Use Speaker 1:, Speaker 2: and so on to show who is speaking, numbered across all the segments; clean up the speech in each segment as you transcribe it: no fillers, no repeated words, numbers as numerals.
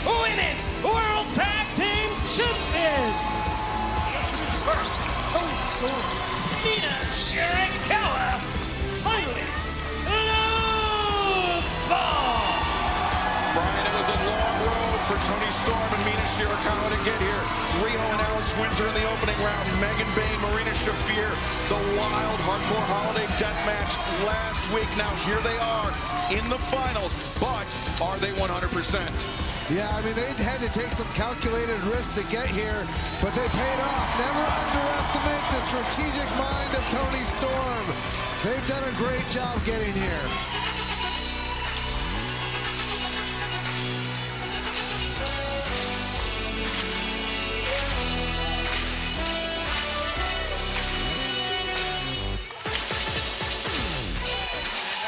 Speaker 1: Women's World Tag Team Champions. First, Toni Storm, Mina Shirakawa, Timeless Love Bomb.
Speaker 2: Brian, it was a long road for Toni Storm and Mina Shirakawa to get here. Riho and Alex Windsor in the opening round. Megan Bayne, Marina Shafir, the wild hardcore holiday death match last week. Now here they are in the finals, but are they 100%?
Speaker 3: Yeah, I mean, they had to take some calculated risks to get here, but they paid off. Never underestimate the strategic mind of Toni Storm. They've done a great job getting here.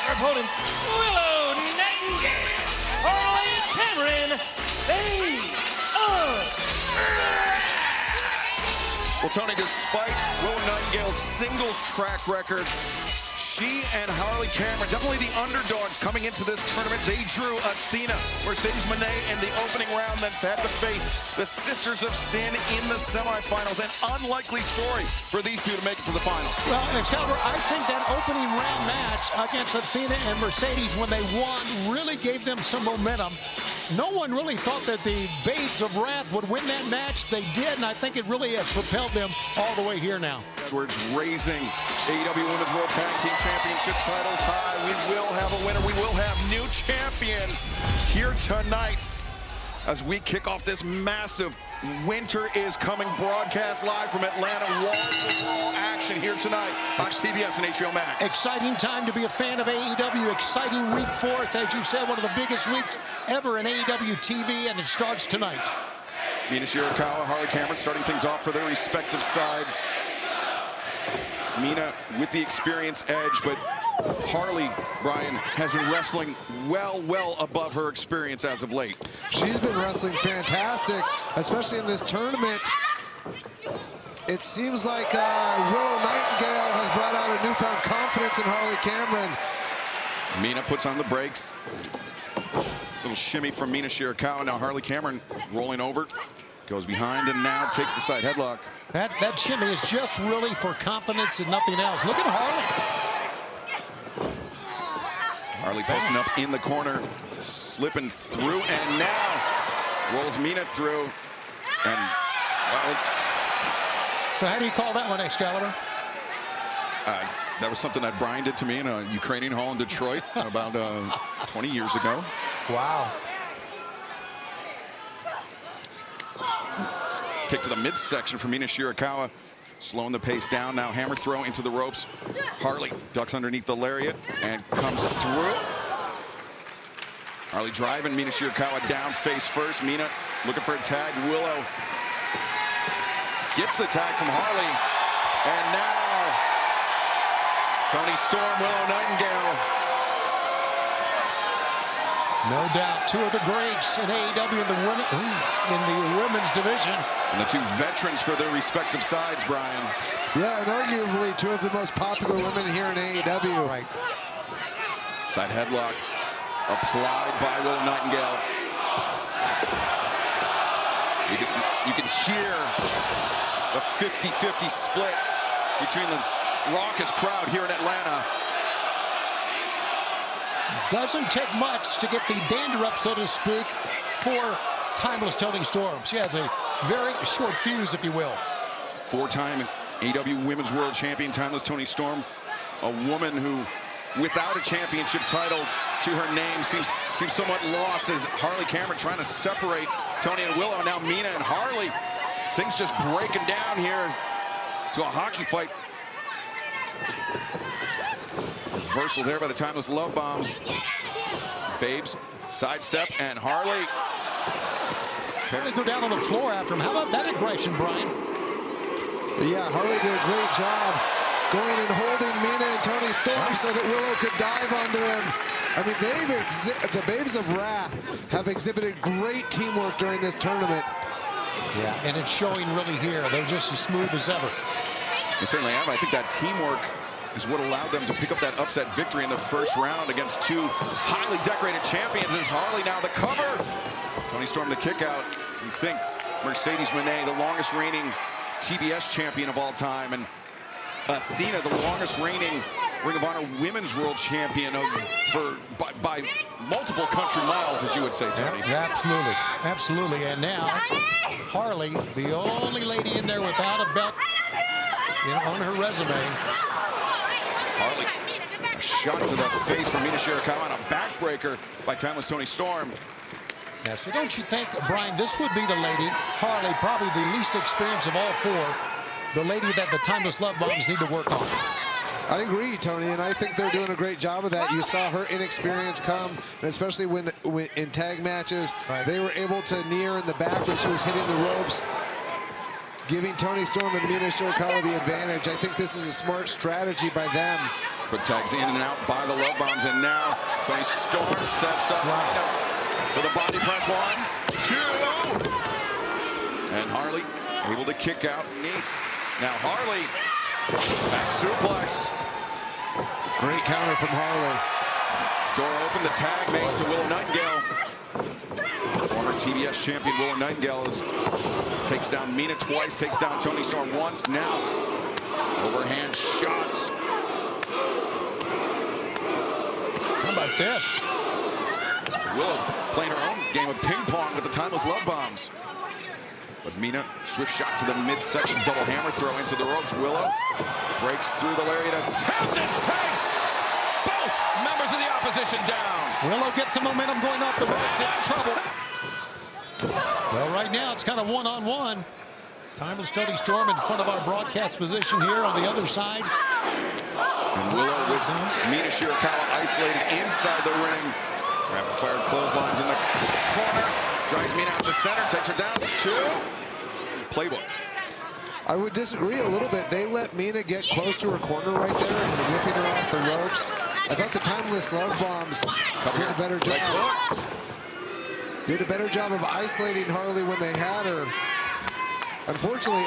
Speaker 1: Our opponents, Willow Nightingale, Harley Cameron,
Speaker 2: Well, Tony, despite Willow Nightingale's singles track record, she and Harley Cameron, definitely the underdogs coming into this tournament. They drew Athena, Mercedes Moné in the opening round, then had to face the Sisters of Sin in the semifinals. An unlikely story for these two to make it to the finals.
Speaker 4: Well, Excalibur, I think that opening round match against Athena and Mercedes, when they won, really gave them some momentum. No one really thought that the Babes of Wrath would win that match. They did, and I think it really has propelled them all the way here now.
Speaker 2: Edwards raising AEW Women's World Tag Team Championship titles high. We will have a winner. We will have new champions here tonight as we kick off this massive Winter is Coming broadcast live from Atlanta. Wall-to-wall action here tonight on CBS and HBO Max.
Speaker 4: Exciting time to be a fan of AEW. Exciting week for us. As you said, one of the biggest weeks ever in AEW TV, and it starts tonight.
Speaker 2: Mina Shirakawa, Harley Cameron starting things off for their respective sides. Mina with the experience edge, but Harley, Brian, has been wrestling well above her experience as of late.
Speaker 3: She's been wrestling fantastic, especially in this tournament. It seems like Willow Nightingale has brought out a newfound confidence in Harley Cameron.
Speaker 2: Mina puts on the brakes. Little shimmy from Mina Shirakawa. Now Harley Cameron rolling over, goes behind, and now takes the side headlock.
Speaker 4: That shimmy is just really for confidence and nothing else. Look at Harley.
Speaker 2: Harley posting up in the corner, slipping through, and now rolls Mina through. And well,
Speaker 4: so how do you call that one, Excalibur?
Speaker 2: that was something that Brian did to me in a Ukrainian hall in Detroit about 20 years ago.
Speaker 3: Wow.
Speaker 2: Kick to the midsection from Mina Shirakawa, slowing the pace down. Now hammer throw into the ropes. Harley ducks underneath the lariat and comes through. Harley driving Mina Shirakawa down face first. Mina looking for a tag. Willow gets the tag from Harley. And now Toni Storm, Willow Nightingale.
Speaker 4: No doubt, two of the greats in AEW in the women's division.
Speaker 2: And the two veterans for their respective sides, Brian.
Speaker 3: Yeah, and arguably two of the most popular women here in AEW.
Speaker 4: Right.
Speaker 2: Side headlock applied by Willow Nightingale. You can hear the 50-50 split between the raucous crowd here in Atlanta.
Speaker 4: Doesn't take much to get the dander up, so to speak, for Timeless Toni Storm. She has a very short fuse, if you will.
Speaker 2: Four-time AEW Women's World Champion, Timeless Toni Storm. A woman who, without a championship title to her name, seems somewhat lost as Harley Cameron trying to separate Toni and Willow. Now Mina and Harley. Things just breaking down here to a hockey fight. Reversal there by the Timeless Love Bombs. Babes, sidestep, and Harley.
Speaker 4: They go down on the floor after him. How about that aggression, Brian?
Speaker 3: Yeah, Harley did a great job going and holding Mina and Toni Storm so that Willow could dive onto them. I mean, the Babes of Wrath have exhibited great teamwork during this tournament.
Speaker 4: Yeah, and it's showing really here. They're just as smooth as ever.
Speaker 2: They certainly have. I think that teamwork is what allowed them to pick up that upset victory in the first round against two highly decorated champions. As Harley now the cover. Toni Storm, the kick out. You think Mercedes Moné, the longest reigning TBS champion of all time, and Athena, the longest reigning Ring of Honor Women's World Champion by multiple country miles, as you would say, Tony.
Speaker 4: Absolutely, absolutely. And now Harley, the only lady in there without a belt on her resume.
Speaker 2: Harley, a shot to the face from Mina Shirakawa and a backbreaker by Timeless Toni Storm.
Speaker 4: Yeah, so don't you think, Brian, this would be the lady, Harley, probably the least experienced of all four, the lady that the Timeless Love Bombs need to work on?
Speaker 3: I agree, Tony, and I think they're doing a great job of that. You saw her inexperience come, and especially when in tag matches, they were able to knee her in the back when she was hitting the ropes, giving Toni Storm and Mina Shirakawa the advantage. I think this is a smart strategy by them.
Speaker 2: Quick tags in and out by the Love Bombs, and now Toni Storm sets up for the body press. 1, 2, and Harley able to kick out knee. Now Harley, back suplex.
Speaker 3: Great counter from Harley.
Speaker 2: Door open, the tag made to Willow Nightingale. Former TBS champion Willow Nightingale takes down Mina twice, takes down Toni Storm once. Now, overhand shots.
Speaker 4: How about this?
Speaker 2: Willow playing her own game of ping pong with the Timeless Love Bombs. But Mina, swift shot to the midsection, double hammer throw into the ropes. Willow breaks through the lariat, attempt and takes both members of the opposition down.
Speaker 4: Willow gets some momentum going off the ropes. It's trouble. Well, right now it's kind of one-on-one. Timeless Toni Storm in front of our broadcast position here on the other side.
Speaker 2: And Willow with Mina Shirakawa isolated inside the ring. Rapid fire clotheslines in the corner. Drives Mina out to center, takes her down. 2. Playbook.
Speaker 3: I would disagree a little bit. They let Mina get close to her corner right there and whipping her off the ropes. I thought the Timeless Love Bombs did a better job. Did a better job of isolating Harley when they had her. Unfortunately,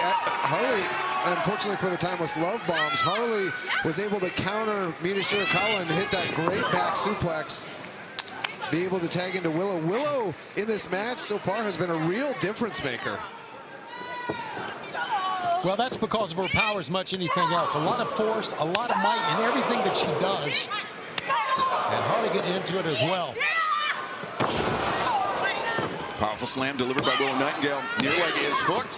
Speaker 3: unfortunately for the Timeless Love Bombs, Harley was able to counter Mina Shirakawa and hit that great back suplex. Be able to tag into Willow. Willow in this match so far has been a real difference maker.
Speaker 4: Well, that's because of her power as much as anything else. A lot of force, a lot of might in everything that she does. And Harley getting into it as well.
Speaker 2: Powerful slam delivered by Willow Nightingale. Near leg is hooked.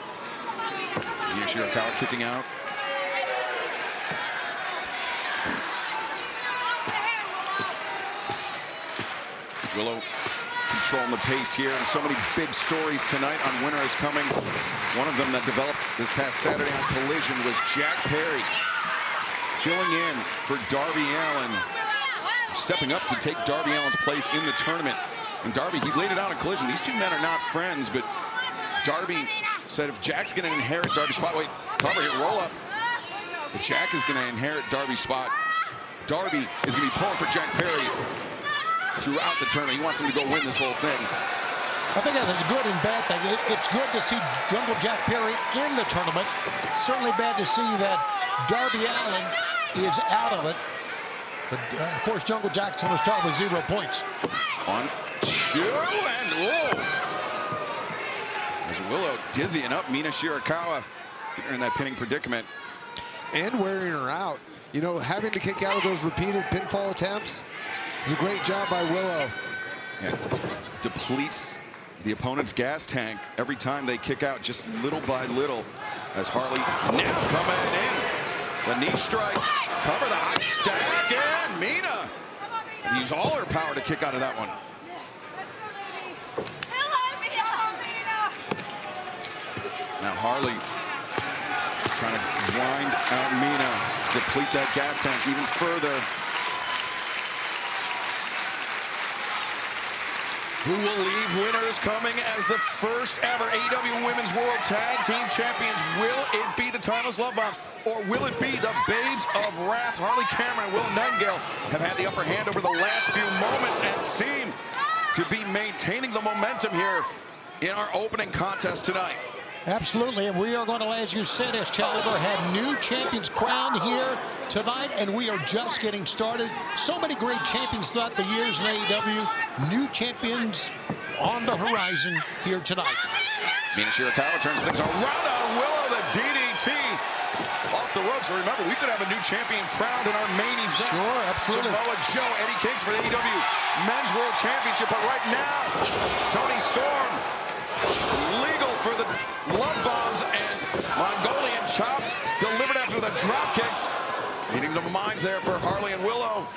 Speaker 2: Mina Shirakawa kicking out. Willow controlling the pace here, and so many big stories tonight on Winter is Coming. One of them that developed this past Saturday on Collision was Jack Perry filling in for Darby Allin, stepping up to take Darby Allin's place in the tournament. And Darby, he laid it out on Collision. These two men are not friends, but Darby said if Jack's going to inherit Darby's spot, wait, cover here, roll up. If Jack is going to inherit Darby's spot, Darby is going to be pulling for Jack Perry throughout the tournament. He wants him to go win this whole thing.
Speaker 4: I think that's a good and bad thing. It's good to see Jungle Jack Perry in the tournament. It's certainly bad to see that Darby Allin is out of it. But, of course, Jungle Jack's going to start with 0 points.
Speaker 2: 1, 2, and whoa! As Willow dizzying up Mina Shirakawa, getting her in that pinning predicament.
Speaker 3: And wearing her out. You know, having to kick out of those repeated pinfall attempts. It's a great job by Willow.
Speaker 2: Yeah, depletes the opponent's gas tank every time they kick out, just little by little. As Harley now coming in. The knee strike, cover the high stack, and Mina. And use all her power to kick out of that one. Now Harley trying to grind out Mina, deplete that gas tank even further. Who will leave Winners Coming as the first ever AEW Women's World Tag Team Champions? Will it be the Timeless Love Bombs, or will it be the Babes of Wrath? Harley Cameron and Willow Nightingale have had the upper hand over the last few moments and seem to be maintaining the momentum here in our opening contest tonight.
Speaker 4: Absolutely, and we are going to, as you said, Excalibur, have new champions crowned here tonight, and we are just getting started. So many great champions throughout the years in AEW. New champions on the horizon here tonight.
Speaker 2: Mina Shirakawa turns things around on Willow, the DDT off the ropes. And remember, we could have a new champion crowned in our main event.
Speaker 4: Sure, absolutely.
Speaker 2: Samoa Joe, Eddie Kingston for the AEW Men's World Championship. But right now, Toni Storm, legal for the love bombs and Mongolian chops delivered after the drop kicks. Meeting the minds there for Harley and Willow.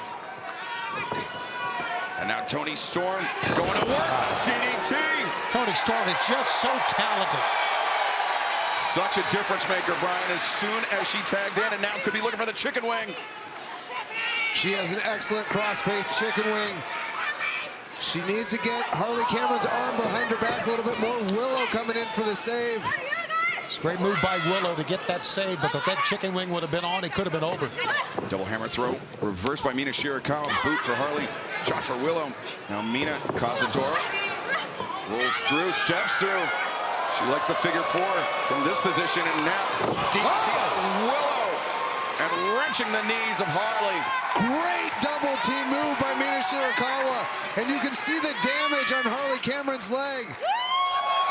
Speaker 2: And now Toni Storm going to work. DDT.
Speaker 4: Toni Storm is just so talented.
Speaker 2: Such a difference maker, Brian, as soon as she tagged in, and now could be looking for the chicken wing.
Speaker 3: She has an excellent cross-faced chicken wing. She needs to get Harley Cameron's arm behind her back a little bit more. Willow coming in for the save.
Speaker 4: It's a great move by Willow to get that save, because if that chicken wing would have been on, it could have been over.
Speaker 2: Double hammer throw, reversed by Mina Shirakawa. Boot for Harley, shot for Willow. Now Mina, Cazadora, rolls through, steps through. She likes the figure four from this position, and now DDT on Willow, and wrenching the knees of Harley.
Speaker 3: Great double team move by Mina Shirakawa, and you can see the damage on Harley Cameron's leg.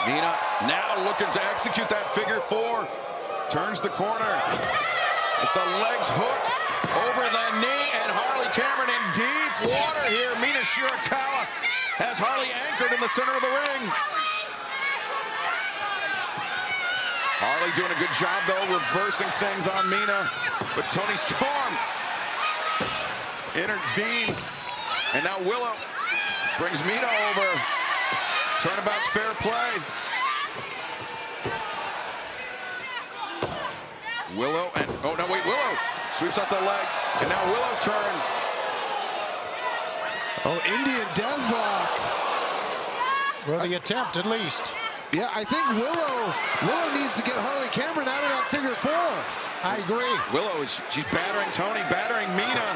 Speaker 2: Mina now looking to execute that figure four. Turns the corner. As the legs hooked over the knee, and Harley Cameron in deep water here. Mina Shirakawa has Harley anchored in the center of the ring. Harley doing a good job, though, reversing things on Mina. But Toni Storm intervenes. And now Willow brings Mina over. Turnabout's fair play. Willow and, oh no, wait, Willow sweeps out the leg. And now Willow's turn.
Speaker 3: Oh, Indian Deathlock.
Speaker 4: Well, the attempt, at least.
Speaker 3: Yeah, I think Willow needs to get Harley Cameron out of that figure four.
Speaker 4: I agree.
Speaker 2: Willow she's battering Toni, battering Mina.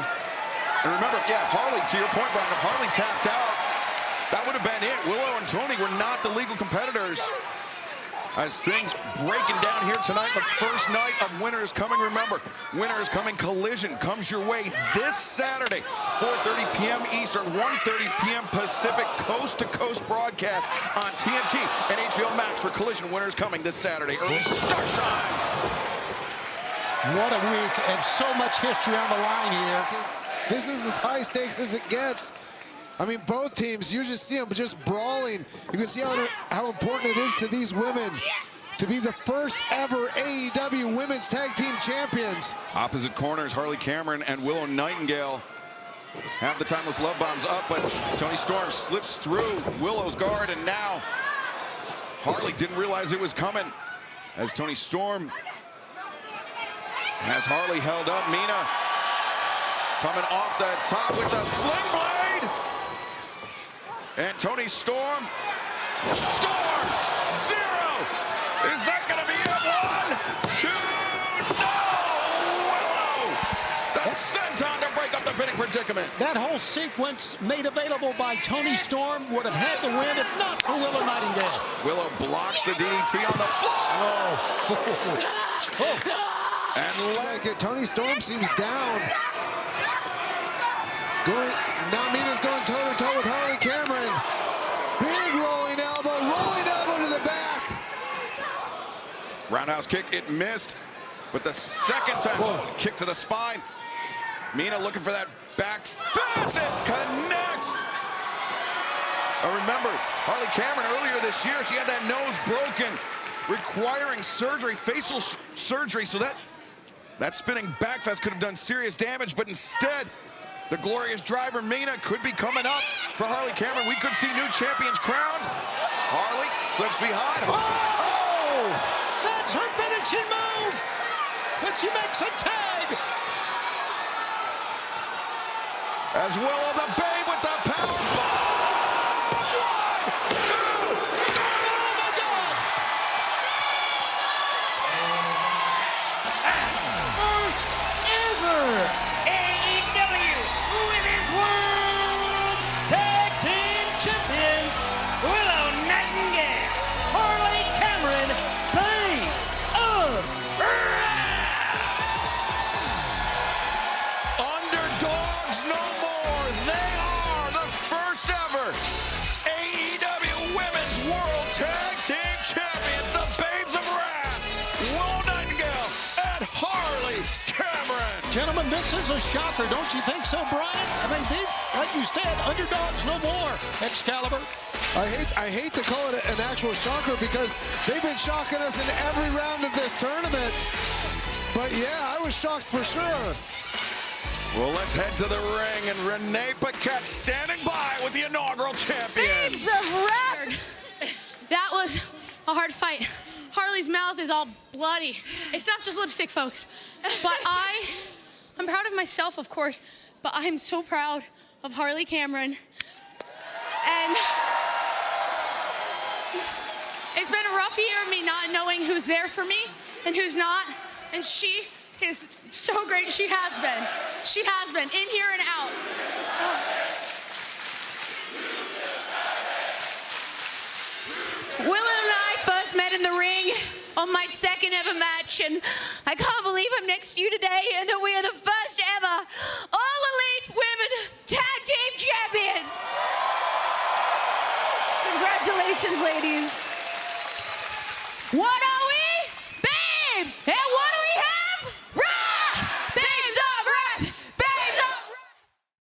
Speaker 2: And remember, yeah, Harley, to your point, Brian, if Harley tapped out, that would have been it. Willow and Toni were not the legal competitors. As things breaking down here tonight, the first night of Winter is Coming. Remember, Winter is Coming Collision comes your way this Saturday, 4:30 p.m. Eastern, 1:30 p.m. Pacific, coast-to-coast broadcast on TNT and HBO Max for Collision. Winter is Coming this Saturday, early start time.
Speaker 4: What a week, and so much history on the line here.
Speaker 3: This is as high stakes as it gets. I mean, both teams, you just see them just brawling. You can see how important it is to these women to be the first ever AEW Women's Tag Team Champions.
Speaker 2: Opposite corners, Harley Cameron and Willow Nightingale. Half the time was love bombs up, but Toni Storm slips through Willow's guard, and now Harley didn't realize it was coming. As Toni Storm has Harley held up. Mina coming off the top with the sling blade. And Toni Storm, zero. Is that going to be it? 1, 2, no! Willow, the senton to break up the pinning predicament.
Speaker 4: That whole sequence made available by Toni Storm would have had the win if not for Willow Nightingale.
Speaker 2: Willow blocks the DDT on the floor. And
Speaker 3: Like it, Toni Storm seems down. Now Mina's going toe-to-toe with Harley Cameron. Big rolling elbow to the back.
Speaker 2: roundhouse kick, it missed. But the second time, kick to the spine. Mina looking for that back fist. It connects. Remember, Harley Cameron earlier this year, she had that nose broken, requiring surgery, facial surgery. So that spinning back fist could have done serious damage, but instead, the glorious driver Mina could be coming up for Harley Cameron. We could see new champions crowned. Harley slips behind.
Speaker 4: Oh! That's her finishing move! But she makes a tag!
Speaker 2: As Willow the Babe with the power bomb! 1, 2, 3, oh my God!
Speaker 1: First ever AEW Women's World Tag Team Champions, Willow Nightingale, Harley Cameron,
Speaker 4: Gentlemen, this is a shocker, don't you think so, Brian? I mean, these, like you said, underdogs no more, Excalibur.
Speaker 3: I hate to call it an actual shocker because they've been shocking us in every round of this tournament. But yeah, I was shocked for sure.
Speaker 2: Well, let's head to the ring, and Renee Paquette standing by with the inaugural champions.
Speaker 5: Babes of Wrath. That was a hard fight. Harley's mouth is all bloody. It's not just lipstick, folks. But I'm proud of myself, of course, but I'm so proud of Harley Cameron. And it's been a rough year of me not knowing who's there for me and who's not. And she is so great. She has been. She has been, in here and out. Will and I first met in the ring on my second ever match, and I can't believe I'm next to you today and that we are the first ever All Elite Women Tag Team Champions. Congratulations, ladies. What are we? Babes!